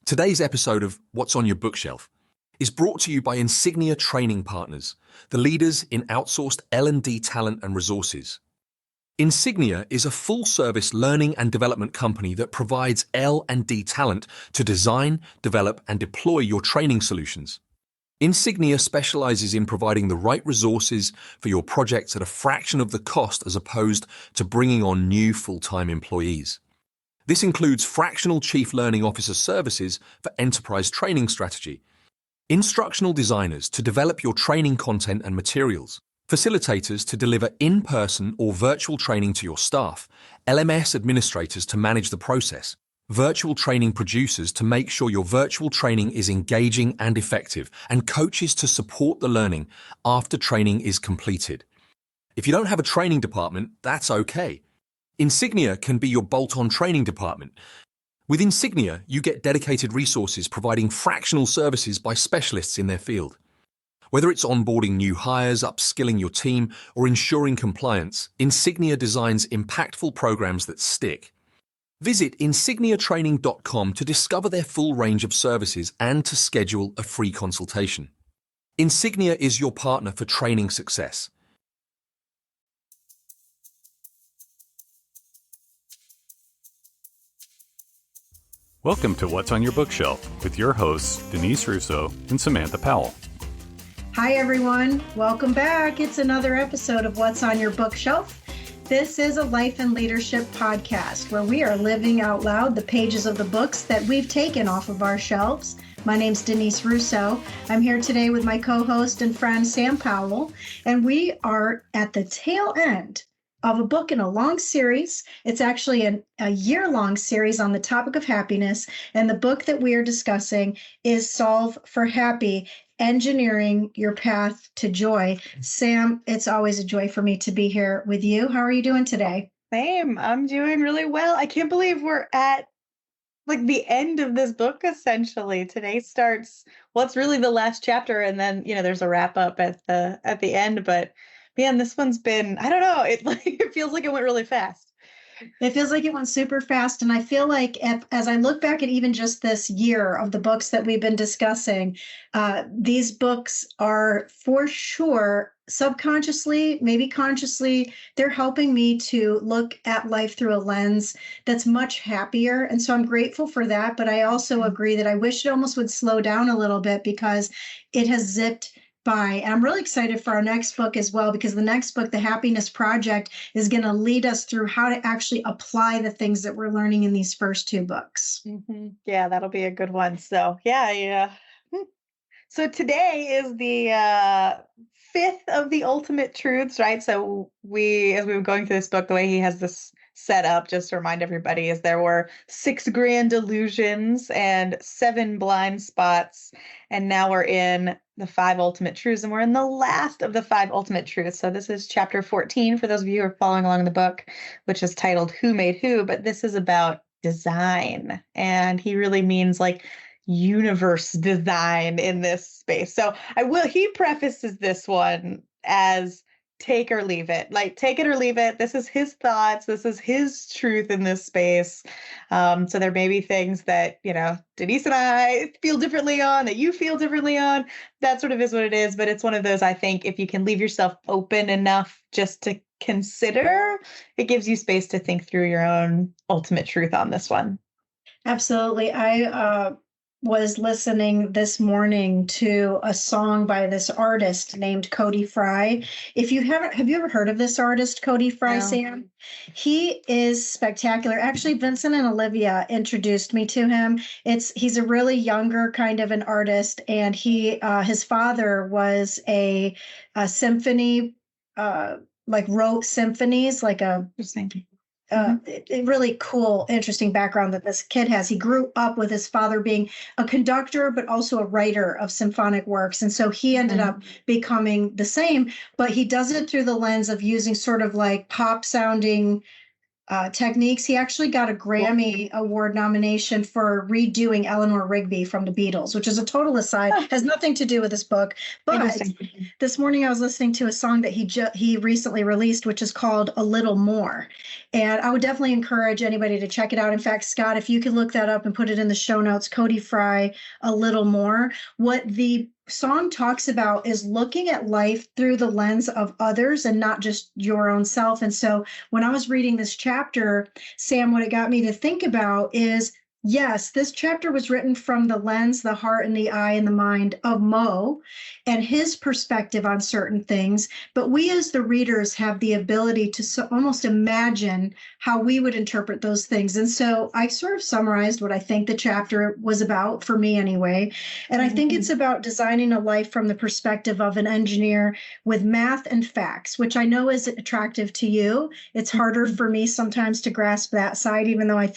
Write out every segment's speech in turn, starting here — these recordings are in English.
Today's episode of What's on Your Bookshelf is brought to you by Insignia Training Partners, the leaders in outsourced L&D talent and resources. Insignia is a full-service learning and development company that provides L&D talent to design, develop, and deploy your training solutions. Insignia specializes in providing the right resources for your projects at a fraction of the cost as opposed to bringing on new full-time employees. This includes fractional Chief Learning Officer services for enterprise training strategy, instructional designers to develop your training content and materials, facilitators to deliver in-person or virtual training to your staff, LMS administrators to manage the process, virtual training producers to make sure your virtual training is engaging and effective, and coaches to support the learning after training is completed. If you don't have a training department, that's okay. Insignia can be your bolt-on training department. With Insignia, you get dedicated resources providing fractional services by specialists in their field. Whether it's onboarding new hires, upskilling your team, or ensuring compliance, Insignia designs impactful programs that stick. Visit insigniatraining.com to discover their full range of services and to schedule a free consultation. Insignia is your partner for training success. Welcome to What's on Your Bookshelf with your hosts, Denise Russo and Samantha Powell. Hi, everyone. Welcome back. It's another episode of What's on Your Bookshelf. This is a life and leadership podcast where we are living out loud the pages of the books that we've taken off of our shelves. My name's Denise Russo. I'm here today with my co-host and friend, Sam Powell, and we are at the tail end of a book in a long series. It's actually a year-long series on the topic of happiness, and the book that we are discussing is Solve for Happy, Engineering Your Path to Joy. Sam, it's always a joy for me to be here with you. How are you doing today? Same. I'm doing really well. I can't believe we're at the end of this book, essentially. Today starts, well, it's really the last chapter, and then, there's a wrap up at the end, but man, this one's been, I don't know, it feels like it went really fast. It feels like it went super fast. And I feel like as I look back at even just this year of the books that we've been discussing, these books are for sure subconsciously, maybe consciously, they're helping me to look at life through a lens that's much happier. And so I'm grateful for that. But I also agree that I wish it almost would slow down a little bit because it has zipped by. And I'm really excited for our next book as well, because the next book, The Happiness Project, is going to lead us through how to actually apply the things that we're learning in these first two books. Mm-hmm. Yeah, that'll be a good one. So yeah. So today is the fifth of the ultimate truths, right? So as we were going through this book, the way he has this set up, just to remind everybody, is there were 6 grand illusions and 7 blind spots. And now we're in the 5 ultimate truths, and we're in the last of the 5 ultimate truths. So this is chapter 14 for those of you who are following along in the book, which is titled Who Made Who, but this is about design. And he really means universe design in this space. So he prefaces this one as take or leave it. Take it or leave it. This is his thoughts. This is his truth in this space. So there may be things that, Denise and I feel differently on, that you feel differently on. That sort of is what it is. But it's one of those, I think, if you can leave yourself open enough just to consider, it gives you space to think through your own ultimate truth on this one. Absolutely. I was listening this morning to a song by this artist named Cody Fry. Have you ever heard of this artist, Cody Fry, No. Sam? He is spectacular. Actually, Vincent and Olivia introduced me to him. He's a really younger kind of an artist, and his father was a symphony, wrote symphonies, really cool, interesting background that this kid has. He grew up with his father being a conductor, but also a writer of symphonic works. And so he ended up becoming the same, but he does it through the lens of using sort of pop sounding techniques. He actually got a Grammy Award nomination for redoing Eleanor Rigby from the Beatles, which is a total aside, has nothing to do with this book. But this morning I was listening to a song that he recently released, which is called A Little More. And I would definitely encourage anybody to check it out. In fact, Scott, if you could look that up and put it in the show notes, Cody Fry, A Little More. What the song talks about is looking at life through the lens of others and not just your own self. And so when I was reading this chapter, Sam, what it got me to think about is, yes, this chapter was written from the lens, the heart, and the eye and the mind of Mo and his perspective on certain things. But we as the readers have the ability to almost imagine how we would interpret those things. And so I sort of summarized what I think the chapter was about, for me anyway. And I think it's about designing a life from the perspective of an engineer with math and facts, which I know is attractive to you. It's harder for me sometimes to grasp that side, even though I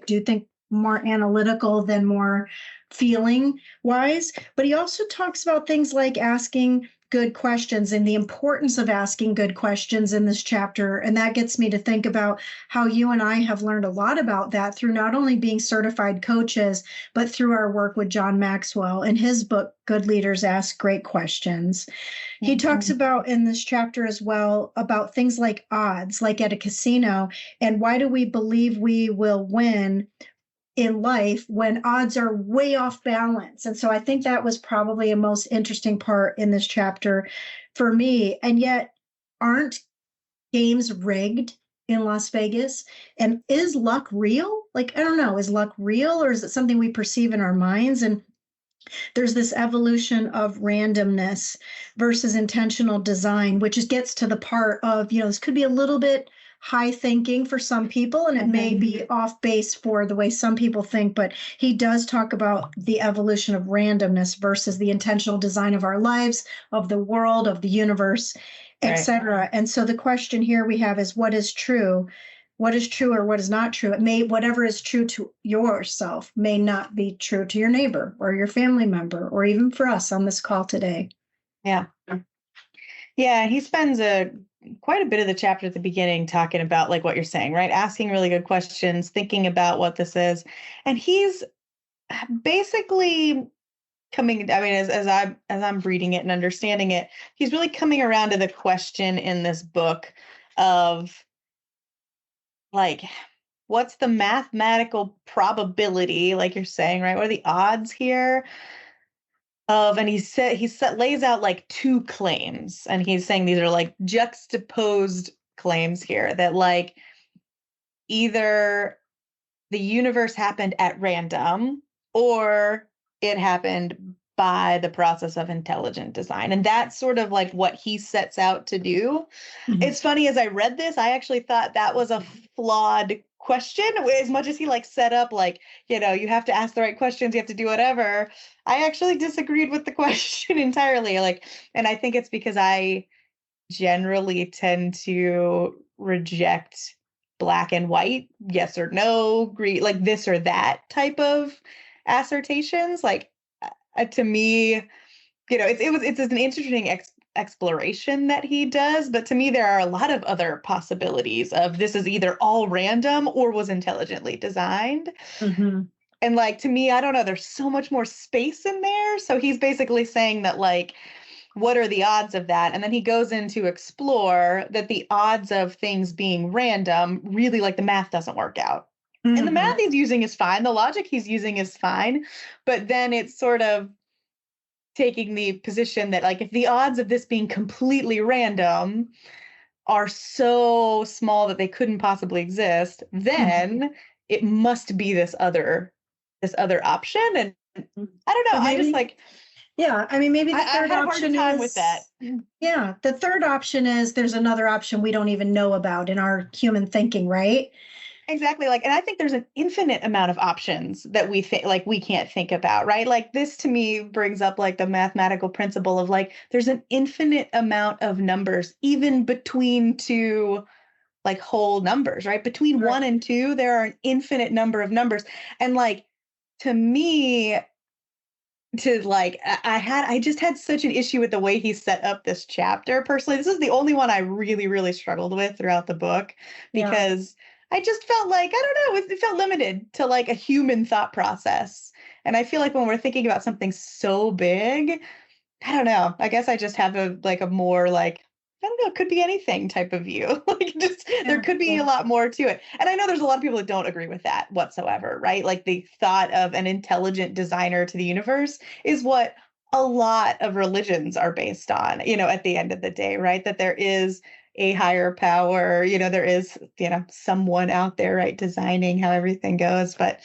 do think more analytical than more feeling wise. But he also talks about things like asking good questions and the importance of asking good questions in this chapter. And that gets me to think about how you and I have learned a lot about that through not only being certified coaches, but through our work with John Maxwell in his book, Good Leaders Ask Great Questions. Mm-hmm. He talks about in this chapter as well about things like odds, like at a casino, and why do we believe we will win in life when odds are way off balance. And so I think that was probably a most interesting part in this chapter for me. And yet, aren't games rigged in Las Vegas? And is luck real? Like, I don't know, is luck real, or is it something we perceive in our minds? And there's this evolution of randomness versus intentional design, which gets to the part of, this could be a little bit high thinking for some people, and it may be off base for the way some people think, but he does talk about the evolution of randomness versus the intentional design of our lives, of the world, of the universe, etc. And so the question here we have is, what is true? What is true or what is not true? Whatever is true to yourself may not be true to your neighbor or your family member, or even for us on this call today. Yeah. Yeah, he spends quite a bit of the chapter at the beginning talking about, like what you're saying, right? Asking really good questions, thinking about what this is. And he's basically coming, I mean, as I'm reading it and understanding it, he's really coming around to the question in this book of, like, what's the mathematical probability, like you're saying, right? What are the odds here of, and he lays out like two claims, and he's saying these are like juxtaposed claims here, that like either the universe happened at random or it happened by the process of intelligent design. And that's sort of like what he sets out to do. Mm-hmm. It's funny, as I read this, I actually thought that was a flawed question, as much as he like set up like, you have to ask the right questions, you have to do whatever. I actually disagreed with the question entirely. Like, and I think it's because I generally tend to reject black and white, yes or no, green, like this or that type of assertions. Like, to me, it's an interesting exploration that he does, but to me there are a lot of other possibilities of this is either all random or was intelligently designed. Mm-hmm. And like, to me, I don't know, there's so much more space in there. So he's basically saying that, like, what are the odds of that? And then he goes in to explore that the odds of things being random, really, like, the math doesn't work out. Mm-hmm. And the math he's using is fine. The logic he's using is fine. But then it's sort of taking the position that, like, if the odds of this being completely random are so small that they couldn't possibly exist, then it must be this other option. And I don't know. Maybe, I just like, yeah. I mean, maybe the third option is with that. Yeah, the third option is there's another option we don't even know about in our human thinking, right? Exactly. Like, and I think there's an infinite amount of options that we think, like, we can't think about, right? Like, this to me brings up like the mathematical principle of, like, there's an infinite amount of numbers, even between two, like, whole numbers, right? Between 1 and 2, there are an infinite number of numbers. And like, to me, I just had such an issue with the way he set up this chapter. Personally, this is the only one I really, really struggled with throughout the book, because I just felt like, I don't know, it felt limited to like a human thought process. And I feel like when we're thinking about something so big, I don't know. I guess I just have a more like, I don't know, it could be anything type of view. Like just there could be a lot more to it. And I know there's a lot of people that don't agree with that whatsoever, right? Like the thought of an intelligent designer to the universe is what a lot of religions are based on, at the end of the day, right? That there is a higher power, there is, someone out there, right, designing how everything goes. But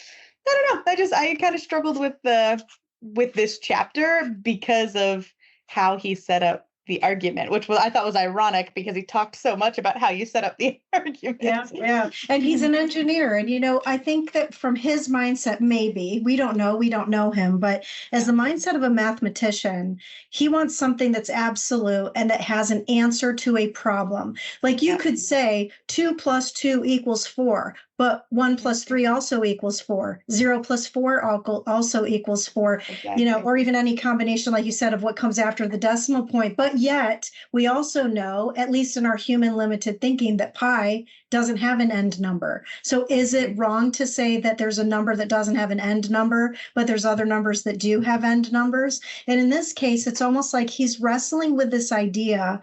I don't know. I kind of struggled with this chapter because of how he set up the argument, which I thought was ironic because he talked so much about how you set up the argument. Yeah. And he's an engineer. And, I think that from his mindset, maybe, we don't know him, but as the mindset of a mathematician, he wants something that's absolute and that has an answer to a problem. Like you could say 2 + 2 = 4, but 1 + 3 also equals 4. 0 + 4 also equals 4, Exactly. or even any combination, like you said, of what comes after the decimal point. But yet we also know, at least in our human limited thinking, that pi doesn't have an end number. So is it wrong to say that there's a number that doesn't have an end number, but there's other numbers that do have end numbers? And in this case, it's almost like he's wrestling with this idea.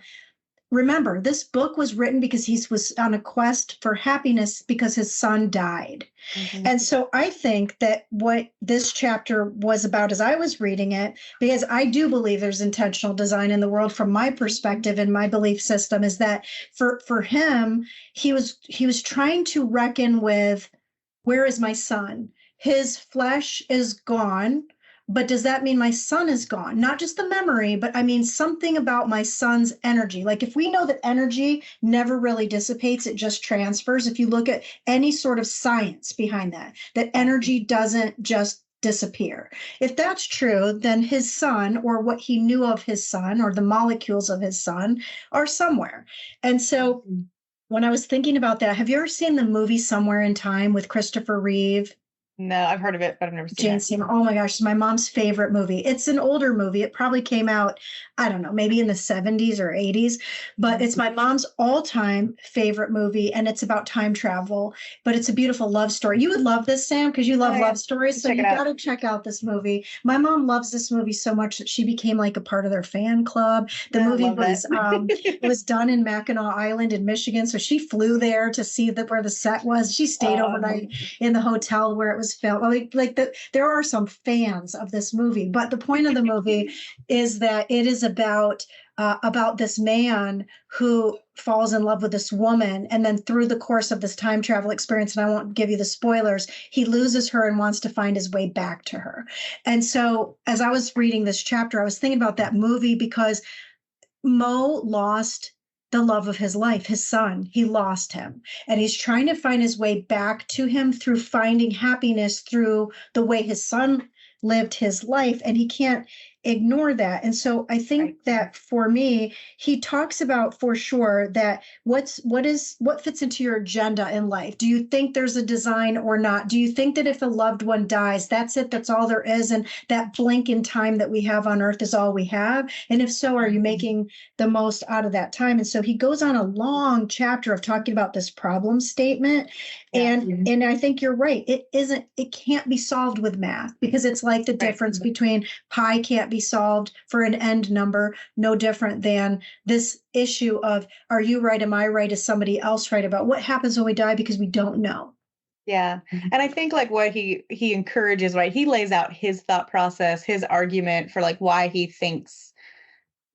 Remember, this book was written because he was on a quest for happiness because his son died. Mm-hmm. And so I think that what this chapter was about as I was reading it, because I do believe there's intentional design in the world from my perspective and my belief system, is that for him, he was trying to reckon with, where is my son? His flesh is gone. But does that mean my son is gone? Not just the memory, but I mean something about my son's energy. Like if we know that energy never really dissipates, it just transfers. If you look at any sort of science behind that energy doesn't just disappear. If that's true, then his son, or what he knew of his son, or the molecules of his son, are somewhere. And so when I was thinking about that, have you ever seen the movie Somewhere in Time with Christopher Reeve? No, I've heard of it, but I've never seen Jane it. Seymour. Oh my gosh, it's my mom's favorite movie. It's an older movie. It probably came out, I don't know, maybe in the 70s or 80s, but it's my mom's all-time favorite movie, and it's about time travel, but it's a beautiful love story. You would love this, Sam, because you love love stories, so you got to check out this movie. My mom loves this movie so much that she became like a part of their fan club. The movie was it was done in Mackinac Island in Michigan, so she flew there to see where the set was. She stayed overnight in the hotel where it was filmed. There are some fans of this movie, but the point of the movie is that it is about this man who falls in love with this woman, and then through the course of this time travel experience, and I won't give you the spoilers, he loses her and wants to find his way back to her. And so as I was reading this chapter, I was thinking about that movie because Mo lost the love of his life, his son. He lost him, and he's trying to find his way back to him through finding happiness through the way his son lived his life, and he can't ignore that. And so I think that for me, he talks about for sure that what fits into your agenda in life. Do you think there's a design or not? Do you think that if a loved one dies, that's it, that's all there is, and that blink in time that we have on earth is all we have? And if so, are you making the most out of that time? And so he goes on a long chapter of talking about this problem statement. And I think you're right. It can't be solved with math, because it's like the difference between pi can't be solved for an end number, no different than this issue of, are you right? Am I right? Is somebody else right? About what happens when we die, because we don't know. Yeah. And I think like what he encourages, right? He lays out his thought process, his argument for like why he thinks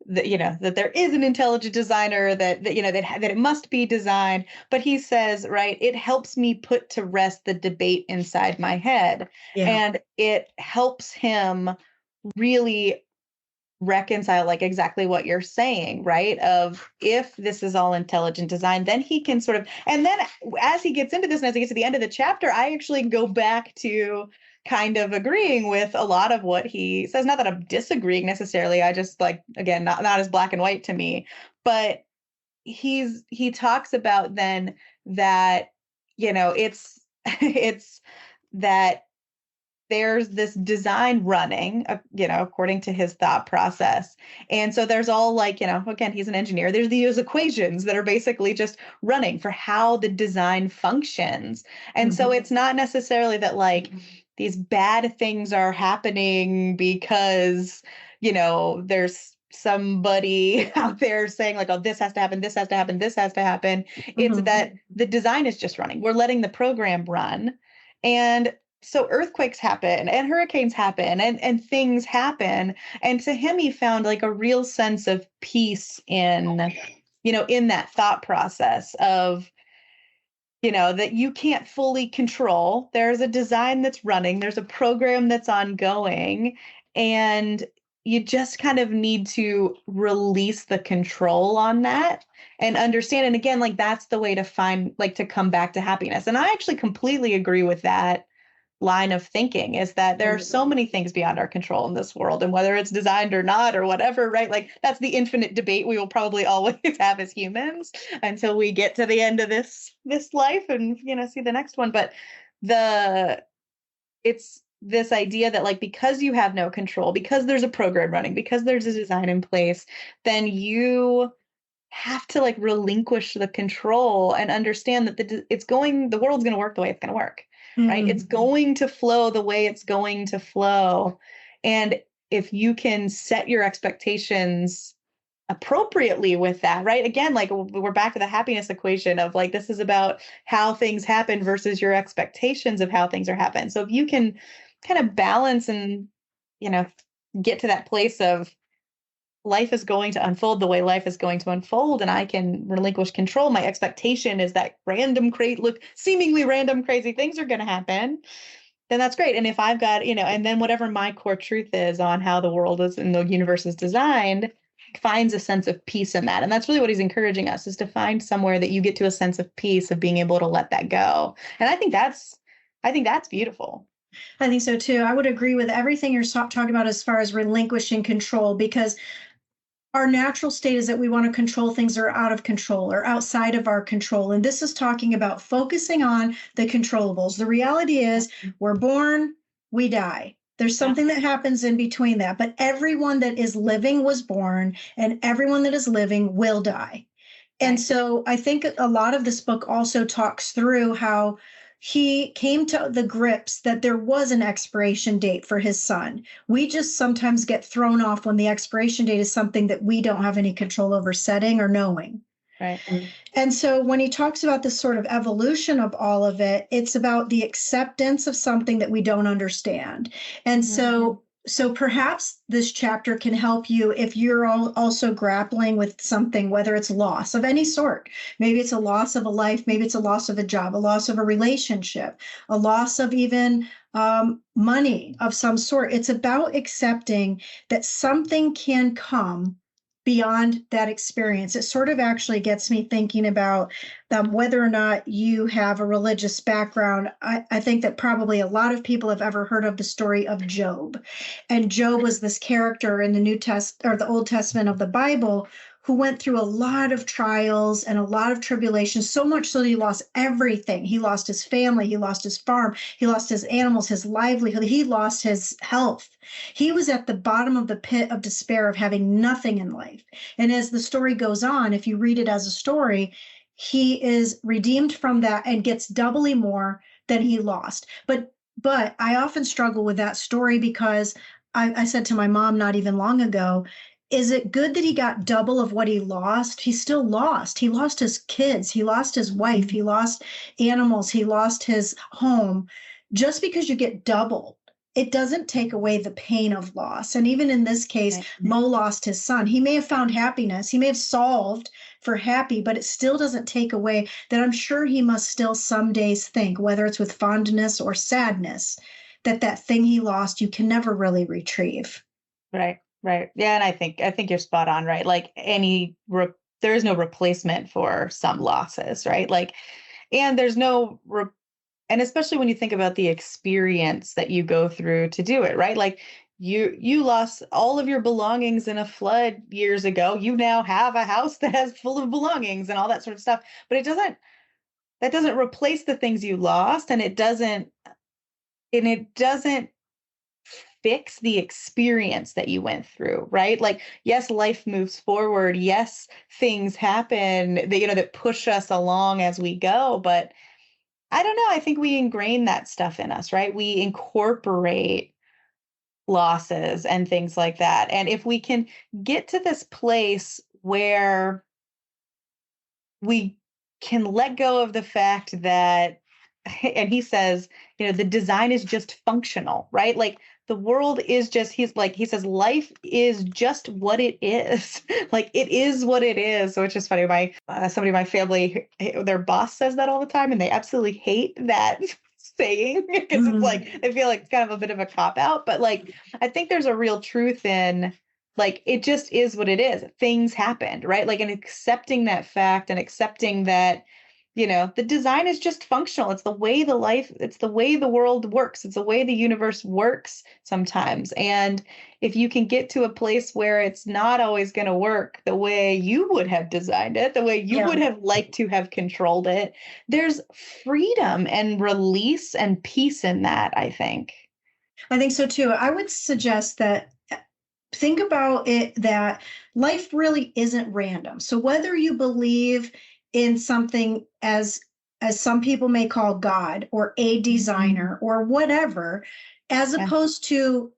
that, that there is an intelligent designer, that it must be designed. But he says, right, it helps me put to rest the debate inside my head. Yeah. And it helps him really reconcile like exactly what you're saying, right? Of if this is all intelligent design, then he can sort of, and then as he gets into this and as he gets to the end of the chapter, I actually go back to kind of agreeing with a lot of what he says. Not that I'm disagreeing necessarily. I just like, again, not as black and white to me, but he talks about then that, it's that there's this design running, according to his thought process. And so there's all like, again, he's an engineer. There's these equations that are basically just running for how the design functions. And so it's not necessarily that like these bad things are happening because, there's somebody out there saying like, oh, this has to happen, this has to happen, this has to happen. It's that the design is just running. We're letting the program run. And so earthquakes happen and hurricanes happen and things happen. And to him, he found like a real sense of peace in, in that thought process of, that you can't fully control. There's a design that's running. There's a program that's ongoing. And you just kind of need to release the control on that and understand. And again, like that's the way to find, like to come back to happiness. And I actually completely agree with that line of thinking, is that there are so many things beyond our control in this world, and whether it's designed or not or whatever, right? Like that's the infinite debate we will probably always have as humans until we get to the end of this life and see the next one. But it's this idea that like because you have no control, because there's a program running, because there's a design in place, then you have to like relinquish the control and understand that the world's going to work the way it's going to work. Right? It's going to flow the way it's going to flow. And if you can set your expectations appropriately with that, right? Again, like we're back to the happiness equation of like, this is about how things happen versus your expectations of how things are happen. So if you can kind of balance and, get to that place of life is going to unfold the way life is going to unfold, and I can relinquish control. My expectation is that seemingly random, crazy things are going to happen. Then that's great. And if I've got, and then whatever my core truth is on how the world is and the universe is designed, finds a sense of peace in that. And that's really what he's encouraging us, is to find somewhere that you get to a sense of peace of being able to let that go. And I think that's beautiful. I think so too. I would agree with everything you're talking about as far as relinquishing control, because our natural state is that we want to control things that are out of control or outside of our control. And this is talking about focusing on the controllables. The reality is we're born, we die. There's something that happens in between that. But everyone that is living was born, and everyone that is living will die. And so I think a lot of this book also talks through how he came to the grips that there was an expiration date for his son. We just sometimes get thrown off when the expiration date is something that we don't have any control over setting or knowing. Right. And so when he talks about this sort of evolution of all of it, it's about the acceptance of something that we don't understand. And so perhaps this chapter can help you if you're also grappling with something, whether it's loss of any sort. Maybe it's a loss of a life, maybe it's a loss of a job, a loss of a relationship, a loss of even money of some sort. It's about accepting that something can come beyond that experience. It sort of actually gets me thinking about whether or not you have a religious background. I think that probably a lot of people have ever heard of the story of Job. And Job was this character in the New Testament or the Old Testament of the Bible who went through a lot of trials and a lot of tribulations, so much so that he lost everything. He lost his family, he lost his farm, he lost his animals, his livelihood, he lost his health. He was at the bottom of the pit of despair of having nothing in life. And as the story goes on, if you read it as a story, he is redeemed from that and gets doubly more than he lost. But I often struggle with that story because I said to my mom not even long ago, is it good that he got double of what he lost? He still lost. He lost his kids. He lost his wife. He lost animals. He lost his home. Just because you get double, it doesn't take away the pain of loss. And even in this case, Mo lost his son. He may have found happiness. He may have solved for happy, but it still doesn't take away that I'm sure he must still some days think, whether it's with fondness or sadness, that thing he lost, you can never really retrieve. Right. Right. Yeah. And I think you're spot on, right? Like there is no replacement for some losses, right? Like, and there's no, and especially when you think about the experience that you go through to do it, right? Like you lost all of your belongings in a flood years ago. You now have a house that has full of belongings and all that sort of stuff, but that doesn't replace the things you lost. And it doesn't fix the experience that you went through, right? Like, yes, life moves forward. Yes, things happen that, that push us along as we go. But I don't know. I think we ingrain that stuff in us, right? We incorporate losses and things like that. And if we can get to this place where we can let go of the fact that, and he says, the design is just functional, right? Like the world is just, he says, life is just what it is. Like it is what it is. So it's just funny. Somebody in my family, their boss says that all the time, and they absolutely hate that saying because it's like, they feel like it's kind of a bit of a cop out, but like, I think there's a real truth in, like, it just is what it is. Things happened, right? Like, and accepting that fact and accepting that, the design is just functional. It's the way it's the way the world works. It's the way the universe works sometimes. And if you can get to a place where it's not always going to work the way you would have designed it, the way you would have liked to have controlled it, there's freedom and release and peace in that, I think. I think so too. I would suggest that think about it that life really isn't random. So whether you believe in something as some people may call God or a designer or whatever, as opposed to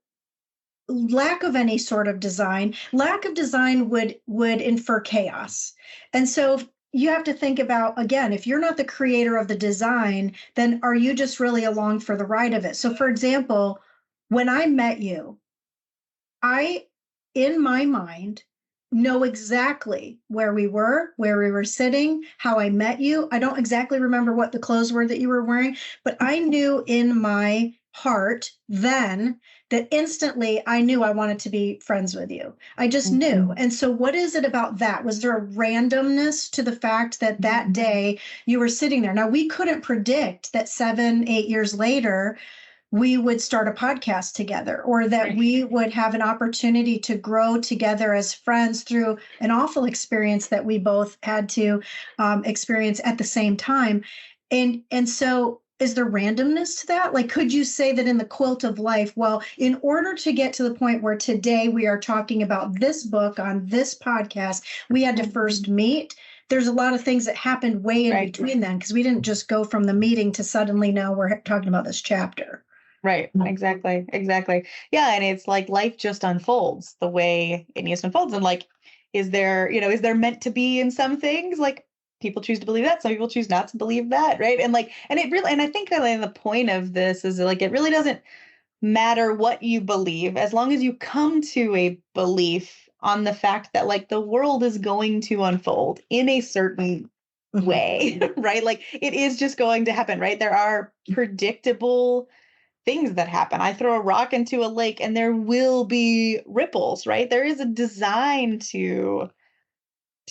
lack of any sort of design, lack of design would infer chaos. And so you have to think about, again, if you're not the creator of the design, then are you just really along for the ride of it? So for example, when I met you, I, in my mind, know exactly where we were sitting, how I met you. I don't exactly remember what the clothes were that you were wearing, but I knew in my heart then that instantly I knew I wanted to be friends with you. I just knew. And so what is it about that? Was there a randomness to the fact that that day you were sitting there? Now, we couldn't predict that 7-8 years later, we would start a podcast together, or that we would have an opportunity to grow together as friends through an awful experience that we both had to experience at the same time. And so is there randomness to that? Like, could you say that in the quilt of life, well, in order to get to the point where today we are talking about this book on this podcast, we had to first meet? There's a lot of things that happened way in between then, because we didn't just go from the meeting to suddenly now we're talking about this chapter. Right. Exactly. Yeah. And it's like life just unfolds the way it needs to unfold. And like, is there meant to be in some things? Like people choose to believe that. Some people choose not to believe that. Right. And like, and I think that the point of this is like, it really doesn't matter what you believe, as long as you come to a belief on the fact that like the world is going to unfold in a certain way, right? Like it is just going to happen, right? There are predictable things that happen. I throw a rock into a lake and there will be ripples, right? There is a design to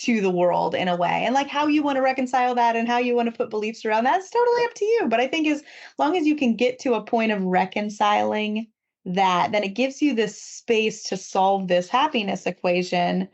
the world in a way. And like how you want to reconcile that and how you want to put beliefs around that's totally up to you. But I think as long as you can get to a point of reconciling that, then it gives you this space to solve this happiness equation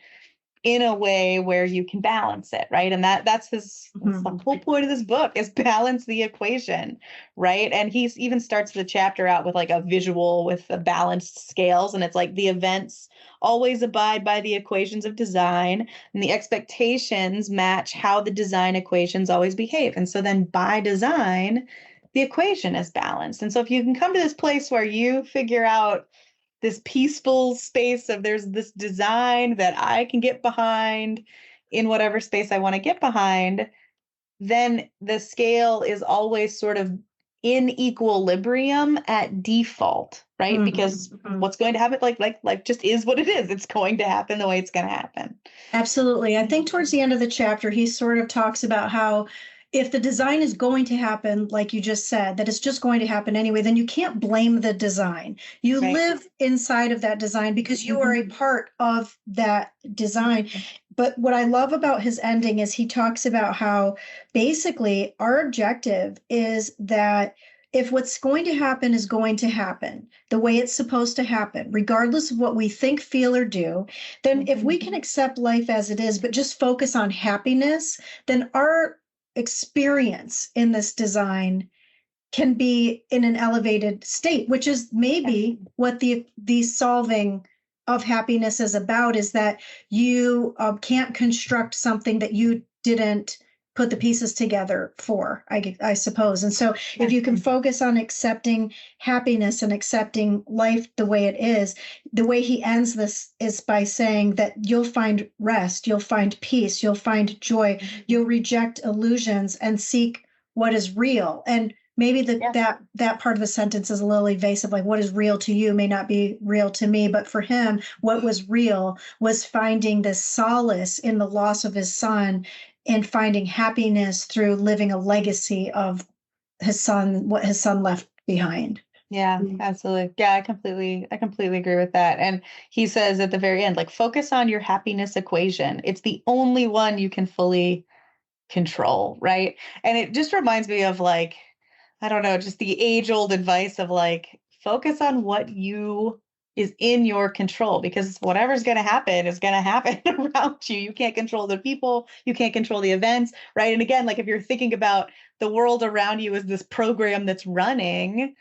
in a way where you can balance it, right? And that's the whole point of this book is balance the equation, right? And he even starts the chapter out with like a visual with the balanced scales, and it's like the events always abide by the equations of design, and the expectations match how the design equations always behave. And so then by design, the equation is balanced. And so if you can come to this place where you figure out this peaceful space of there's this design that I can get behind in whatever space I want to get behind, then the scale is always sort of in equilibrium at default, right? Because what's going to happen, like life just is what it is. It's going to happen the way it's going to happen. Absolutely. I think towards the end of the chapter, he sort of talks about how if the design is going to happen, like you just said, that it's just going to happen anyway, then you can't blame the design. You live inside of that design because you are a part of that design. But what I love about his ending is he talks about how basically our objective is that if what's going to happen is going to happen the way it's supposed to happen, regardless of what we think, feel, or do, then if we can accept life as it is, but just focus on happiness, then our experience in this design can be in an elevated state, which is maybe what the solving of happiness is about, is that you can't construct something that you didn't put the pieces together for, I suppose. And so if you can focus on accepting happiness and accepting life the way it is, the way he ends this is by saying that you'll find rest, you'll find peace, you'll find joy, you'll reject illusions and seek what is real. And maybe that part of the sentence is a little evasive, like what is real to you may not be real to me. But for him, what was real was finding this solace in the loss of his son and finding happiness through living a legacy of his son, what his son left behind. Yeah, absolutely. Yeah, I completely agree with that. And he says at the very end, like, focus on your happiness equation. It's the only one you can fully control, right? And it just reminds me of, like, I don't know, just the age-old advice of, like, focus on what is in your control, because whatever's going to happen is going to happen around you. You can't control the people, you can't control the events, right? And again, like, if you're thinking about the world around you as this program that's running,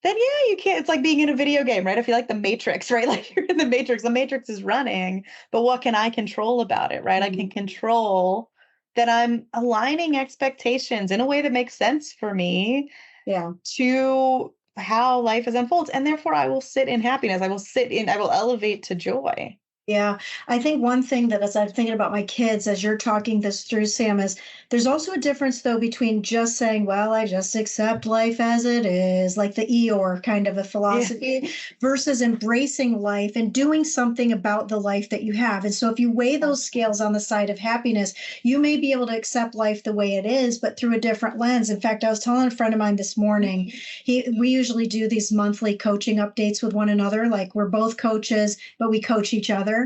then yeah, you can't. It's like being in a video game, right? If you like the Matrix, right? Like, you're in the Matrix is running, but what can I control about it, right? I can control that I'm aligning expectations in a way that makes sense for me to how life is unfolds. And therefore I will sit in happiness. I will elevate to joy. Yeah, I think one thing that, as I'm thinking about my kids, as you're talking this through, Sam, is there's also a difference, though, between just saying, well, I just accept life as it is, like the Eeyore kind of a philosophy, versus embracing life and doing something about the life that you have. And so if you weigh those scales on the side of happiness, you may be able to accept life the way it is, but through a different lens. In fact, I was telling a friend of mine this morning, we usually do these monthly coaching updates with one another. Like, we're both coaches, but we coach each other.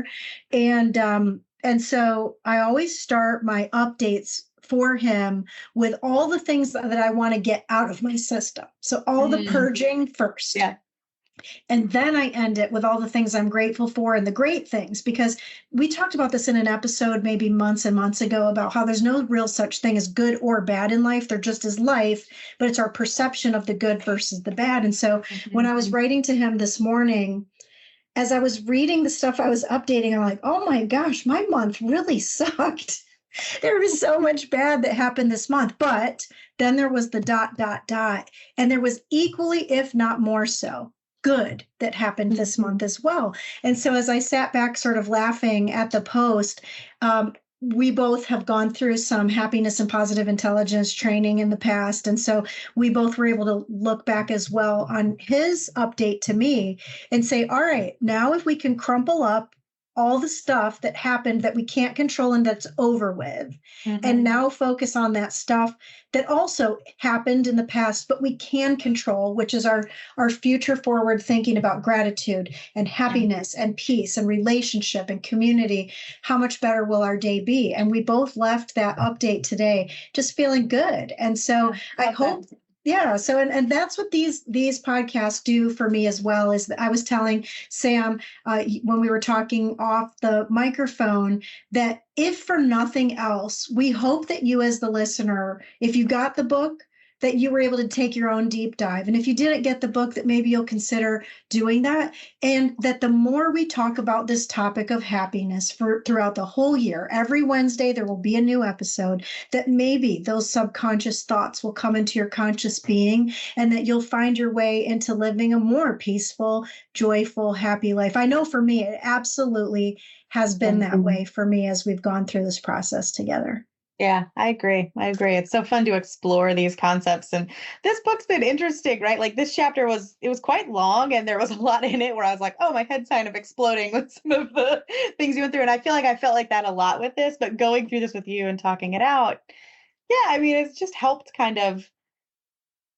And so I always start my updates for him with all the things that I want to get out of my system. So all the purging first. Yeah. And then I end it with all the things I'm grateful for and the great things, because we talked about this in an episode maybe months and months ago about how there's no real such thing as good or bad in life. There just is life, but it's our perception of the good versus the bad. And so when I was writing to him this morning, as I was reading the stuff I was updating, I'm like, oh my gosh, my month really sucked. There was so much bad that happened this month. But then there was the ... And there was equally, if not more so, good that happened this month as well. And so as I sat back sort of laughing at the post, we both have gone through some happiness and positive intelligence training in the past. And so we both were able to look back as well on his update to me and say, all right, now if we can crumple up all the stuff that happened that we can't control and that's over with, and now focus on that stuff that also happened in the past, but we can control, which is our future forward thinking about gratitude and happiness and peace and relationship and community. How much better will our day be? And we both left that update today just feeling good. And so I hope. Yeah. So, and that's what these podcasts do for me as well, is that I was telling Sam when we were talking off the microphone that if for nothing else, we hope that you as the listener, if you got the book, that you were able to take your own deep dive. And if you didn't get the book, that maybe you'll consider doing that. And that the more we talk about this topic of happiness throughout the whole year, every Wednesday, there will be a new episode, that maybe those subconscious thoughts will come into your conscious being, and that you'll find your way into living a more peaceful, joyful, happy life. I know for me, it absolutely has been that way for me as we've gone through this process together. Yeah, I agree. It's so fun to explore these concepts. And this book's been interesting, right? Like, this chapter was quite long, and there was a lot in it where I was like, oh, my head's kind of exploding with some of the things you went through. And I felt like that a lot with this, but going through this with you and talking it out. Yeah, I mean, it's just helped kind of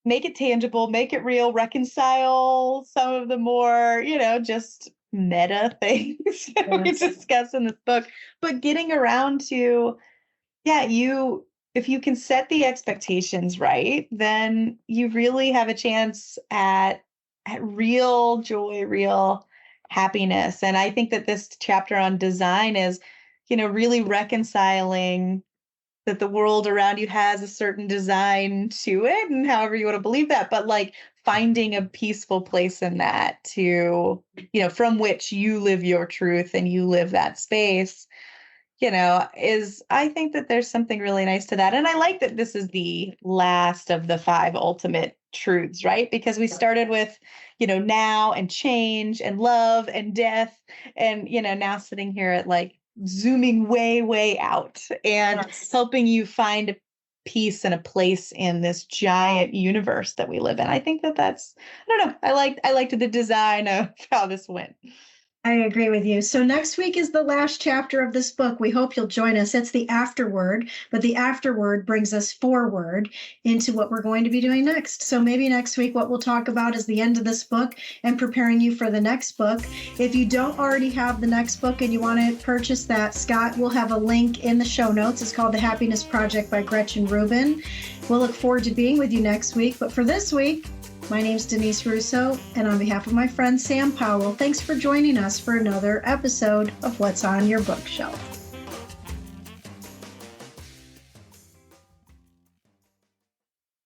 make it tangible, make it real, reconcile some of the more, just meta things that we discuss in this book, but getting around to, if you can set the expectations right, then you really have a chance at real joy, real happiness. And I think that this chapter on design is, really reconciling that the world around you has a certain design to it, and however you want to believe that, but like finding a peaceful place in that to, from which you live your truth and you live that space, I think that there's something really nice to that. And I like that this is the last of the 5 ultimate truths, right? Because we started with, now and change and love and death. And, now sitting here at like zooming way, way out and helping you find a peace and a place in this giant universe that we live in. I think that's, I don't know. I liked the design of how this went. I agree with you. So next week is the last chapter of this book. We hope you'll join us. It's the afterword, but the afterword brings us forward into what we're going to be doing next. So maybe next week, what we'll talk about is the end of this book and preparing you for the next book. If you don't already have the next book and you want to purchase that, Scott will have a link in the show notes. It's called The Happiness Project by Gretchen Rubin. We'll look forward to being with you next week. But for this week, my name's Denise Russo, and on behalf of my friend Sam Powell, thanks for joining us for another episode of What's on Your Bookshelf.